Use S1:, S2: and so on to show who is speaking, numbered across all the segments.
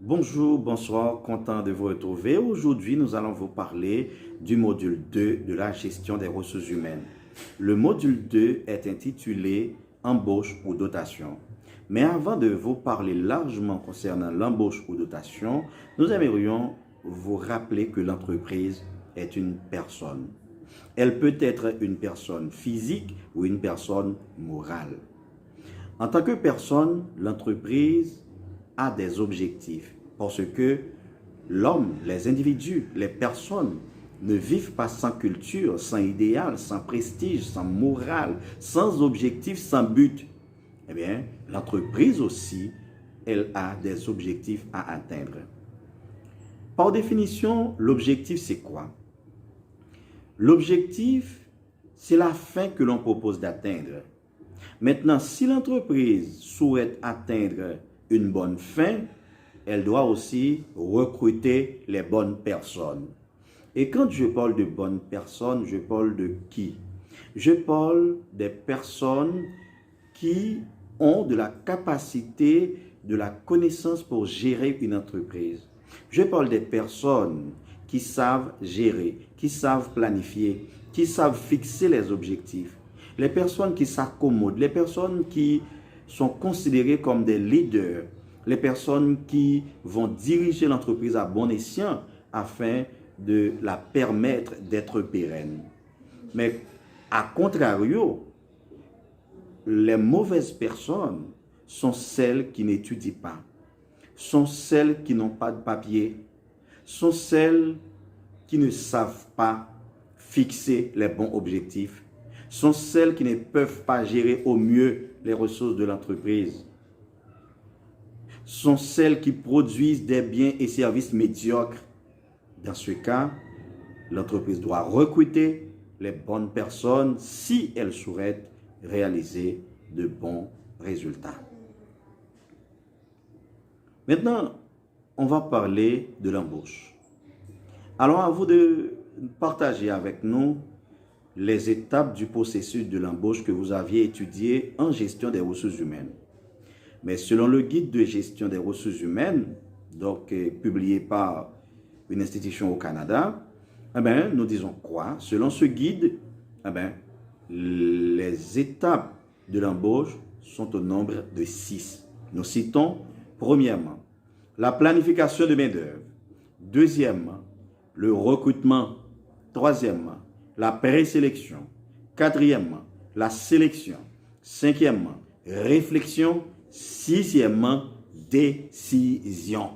S1: Bonjour, bonsoir, content de vous retrouver. Aujourd'hui, nous allons vous parler du module 2 de la gestion des ressources humaines. Le module 2 est intitulé Embauche ou dotation. Mais avant de vous parler largement concernant l'embauche ou dotation, nous aimerions vous rappeler que l'entreprise est une personne. Elle peut être une personne physique ou une personne morale. En tant que personne, l'entreprise a des objectifs parce que l'homme, les individus, les personnes ne vivent pas sans culture, sans idéal, sans prestige, sans morale, sans objectif, sans but. Eh bien, l'entreprise aussi, elle a des objectifs à atteindre. Par définition, l'objectif, c'est quoi? L'objectif, c'est la fin que l'on propose d'atteindre. Maintenant, si l'entreprise souhaite atteindre une bonne fin, elle doit aussi recruter les bonnes personnes. Et quand je parle de bonnes personnes, je parle de qui? Je parle des personnes qui ont de la capacité, de la connaissance pour gérer une entreprise. Je parle des personnes qui savent gérer, qui savent planifier, qui savent fixer les objectifs. Les personnes qui s'accommodent, les personnes qui sont considérées comme des leaders, les personnes qui vont diriger l'entreprise à bon escient afin de la permettre d'être pérenne. Mais à contrario, les mauvaises personnes sont celles qui n'étudient pas, sont celles qui n'ont pas de papier, sont celles qui ne savent pas fixer les bons objectifs, sont celles qui ne peuvent pas gérer au mieux les ressources de l'entreprise, sont celles qui produisent des biens et services médiocres. Dans ce cas, l'entreprise doit recruter les bonnes personnes si elle souhaite réaliser de bons résultats. Maintenant, on va parler de l'embauche. Alors, à vous de partager avec nous les étapes du processus de l'embauche que vous aviez étudié en gestion des ressources humaines. Mais selon le guide de gestion des ressources humaines, donc publié par une institution au Canada, nous disons quoi? Selon ce guide, les étapes de l'embauche sont au nombre de 6. Nous citons, premièrement, la planification de main-d'œuvre. Deuxièmement, le recrutement. Troisièmement, la présélection. Quatrièmement, la sélection. Cinquièmement, réflexion. Sixièmement, décision.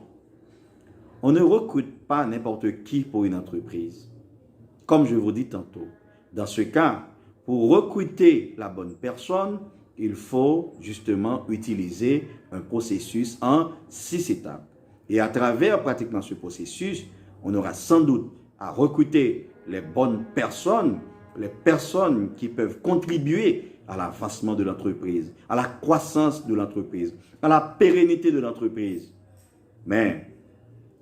S1: On ne recrute pas n'importe qui pour une entreprise. Comme je vous dis tantôt, dans ce cas, pour recruter la bonne personne, il faut justement utiliser un processus en 6 étapes. Et à travers pratiquement ce processus, on aura sans doute à recruter les bonnes personnes, les personnes qui peuvent contribuer à l'avancement de l'entreprise, à la croissance de l'entreprise, à la pérennité de l'entreprise. Mais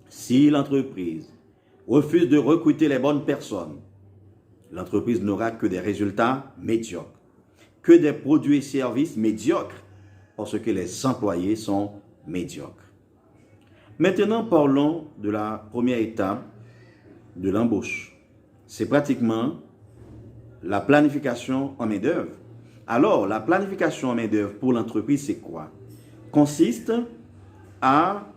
S1: si l'entreprise refuse de recruter les bonnes personnes, l'entreprise n'aura que des résultats médiocres, que des produits et services médiocres, parce que les employés sont médiocres. Maintenant, parlons de la première étape de l'embauche. C'est pratiquement la planification en main-d'œuvre. Alors, la planification en main-d'œuvre pour l'entreprise, c'est quoi? Consiste à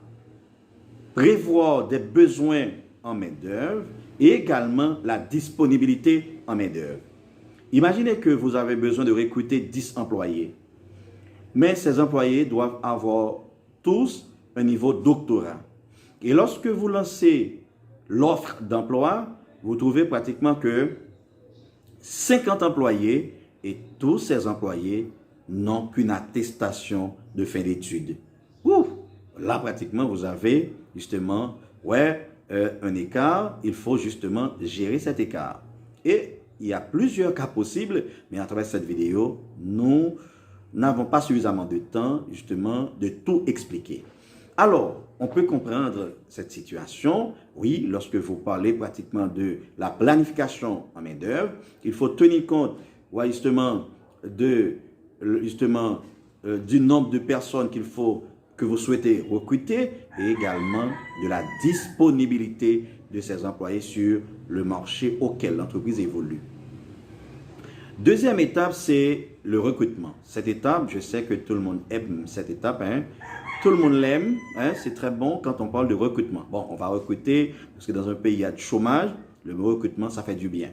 S1: prévoir des besoins en main-d'œuvre et également la disponibilité en main-d'œuvre. Imaginez que vous avez besoin de recruter 10 employés, mais ces employés doivent avoir tous un niveau doctorat. Et lorsque vous lancez l'offre d'emploi, vous trouvez pratiquement que 50 employés et tous ces employés n'ont qu'une attestation de fin d'études. Là, pratiquement, vous avez justement un écart. Il faut justement gérer cet écart. Et il y a plusieurs cas possibles, mais à travers cette vidéo, nous n'avons pas suffisamment de temps justement de tout expliquer. Alors, on peut comprendre cette situation. Oui, lorsque vous parlez pratiquement de la planification en main-d'œuvre, il faut tenir compte du nombre de personnes qu'il faut que vous souhaitez recruter et également de la disponibilité de ces employés sur le marché auquel l'entreprise évolue. Deuxième étape, c'est le recrutement. Cette étape, je sais que tout le monde aime cette étape. Tout le monde l'aime. C'est très bon quand on parle de recrutement. Bon, on va recruter parce que dans un pays, il y a du chômage. Le mot recrutement, ça fait du bien.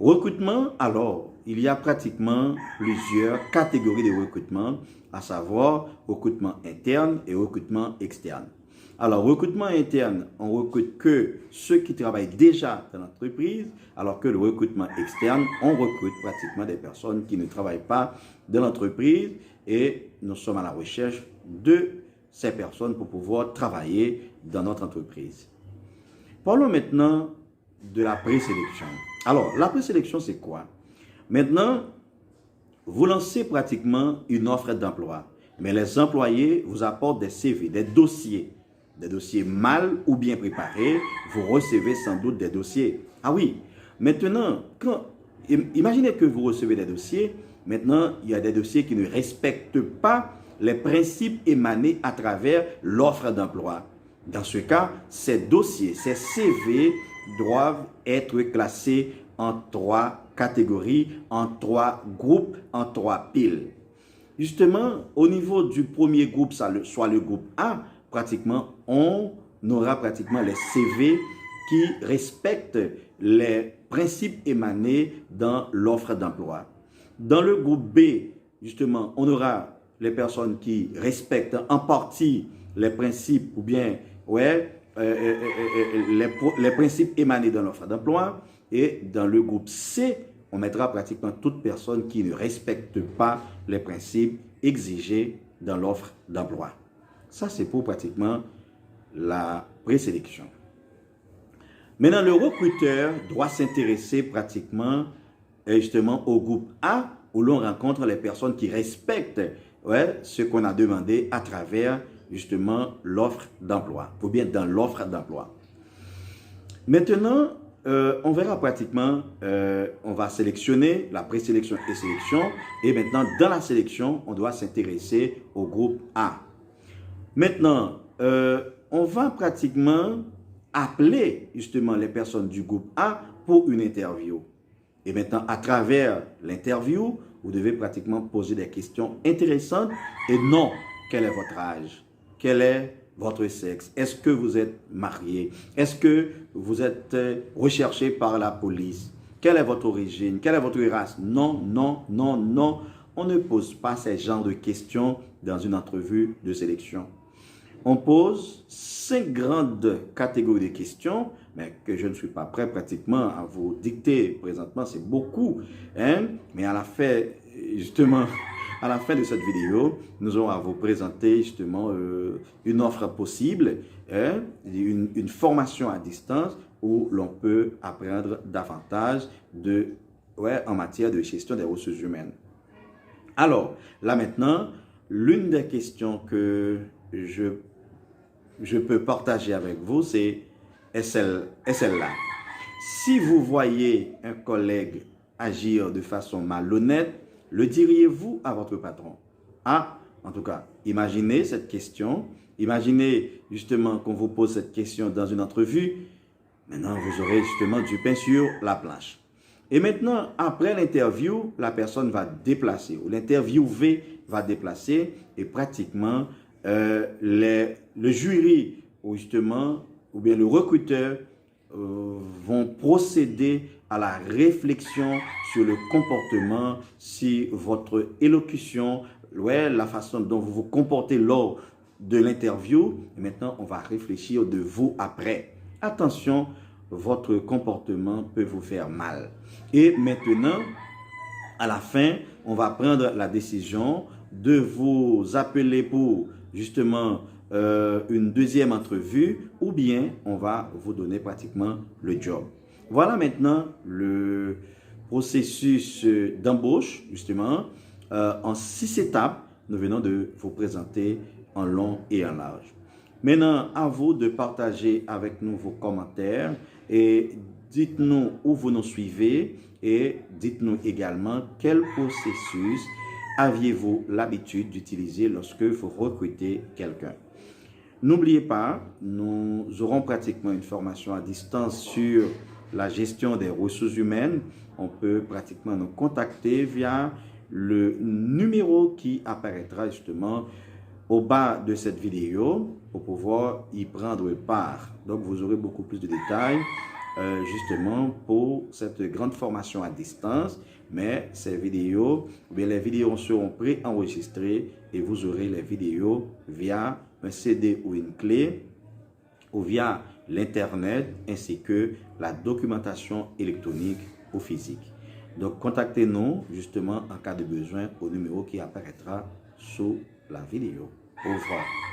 S1: Recrutement, alors, il y a pratiquement plusieurs catégories de recrutement, à savoir recrutement interne et recrutement externe. Alors, recrutement interne, on recrute que ceux qui travaillent déjà dans l'entreprise, alors que le recrutement externe, on recrute pratiquement des personnes qui ne travaillent pas dans l'entreprise et nous sommes à la recherche de ces personnes pour pouvoir travailler dans notre entreprise. Parlons maintenant de la présélection. Alors, la présélection, c'est quoi? Maintenant, vous lancez pratiquement une offre d'emploi, mais les employés vous apportent des CV, des dossiers mal ou bien préparés. Vous recevez sans doute des dossiers. Ah oui, maintenant, imaginez que vous recevez des dossiers. Maintenant, il y a des dossiers qui ne respectent pas les principes émanés à travers l'offre d'emploi. Dans ce cas, ces dossiers, ces CV doivent être classés en 3 catégories, en 3 groupes, en 3 piles. Justement, au niveau du premier groupe, soit le groupe A, pratiquement, on aura pratiquement les CV qui respectent les principes émanés dans l'offre d'emploi. Dans le groupe B, justement, on aura les personnes qui respectent en partie les principes ou bien les principes émanés dans l'offre d'emploi. Et dans le groupe C, on mettra pratiquement toute personne qui ne respecte pas les principes exigés dans l'offre d'emploi. Ça, c'est pour pratiquement la présélection. Maintenant, le recruteur doit s'intéresser pratiquement justement au groupe A où l'on rencontre les personnes qui respectent ce qu'on a demandé à travers justement l'offre d'emploi ou bien dans l'offre d'emploi. Maintenant, on verra pratiquement, on va sélectionner la présélection et sélection et maintenant dans la sélection, on doit s'intéresser au groupe A. Maintenant, on va pratiquement appeler justement les personnes du groupe A pour une interview. Et maintenant, à travers l'interview, vous devez pratiquement poser des questions intéressantes et non, quel est votre âge? Quel est votre sexe? Est-ce que vous êtes marié? Est-ce que vous êtes recherché par la police? Quelle est votre origine? Quelle est votre race? Non, non, non, non. On ne pose pas ces genres de questions dans une entrevue de sélection. On pose 5 grandes catégories de questions, mais que je ne suis pas prêt pratiquement à vous dicter présentement, c'est beaucoup. Mais à la fin, justement, à la fin de cette vidéo, nous allons à vous présenter justement une offre possible, une formation à distance où l'on peut apprendre davantage en matière de gestion des ressources humaines. Alors, là maintenant, l'une des questions que je peux partager avec vous, c'est celle-là. Si vous voyez un collègue agir de façon malhonnête, le diriez-vous à votre patron? Ah, en tout cas, imaginez cette question. Imaginez justement qu'on vous pose cette question dans une entrevue. Maintenant, vous aurez justement du pain sur la planche. Et maintenant, après l'interview, la personne va déplacer, ou l'interviewé va déplacer, et pratiquement, le jury, ou bien le recruteur, vont procéder à la réflexion sur le comportement, si votre élocution, la façon dont vous vous comportez lors de l'interview. Et maintenant, on va réfléchir de vous après. Attention, votre comportement peut vous faire mal. Et maintenant, à la fin, on va prendre la décision de vous appeler pour justement une deuxième entrevue ou bien on va vous donner pratiquement le job. Voilà maintenant le processus d'embauche justement en 6 étapes. Nous venons de vous présenter en long et en large. Maintenant, à vous de partager avec nous vos commentaires et dites-nous où vous nous suivez et dites-nous également quel processus aviez-vous l'habitude d'utiliser lorsque vous recrutez quelqu'un? N'oubliez pas, nous aurons pratiquement une formation à distance sur la gestion des ressources humaines. On peut pratiquement nous contacter via le numéro qui apparaîtra justement au bas de cette vidéo pour pouvoir y prendre part. Donc, vous aurez beaucoup plus de détails justement pour cette grande formation à distance. Mais ces vidéos, les vidéos seront préenregistrées et vous aurez les vidéos via un CD ou une clé ou via l'Internet ainsi que la documentation électronique ou physique. Donc, contactez-nous justement en cas de besoin au numéro qui apparaîtra sous la vidéo. Au revoir.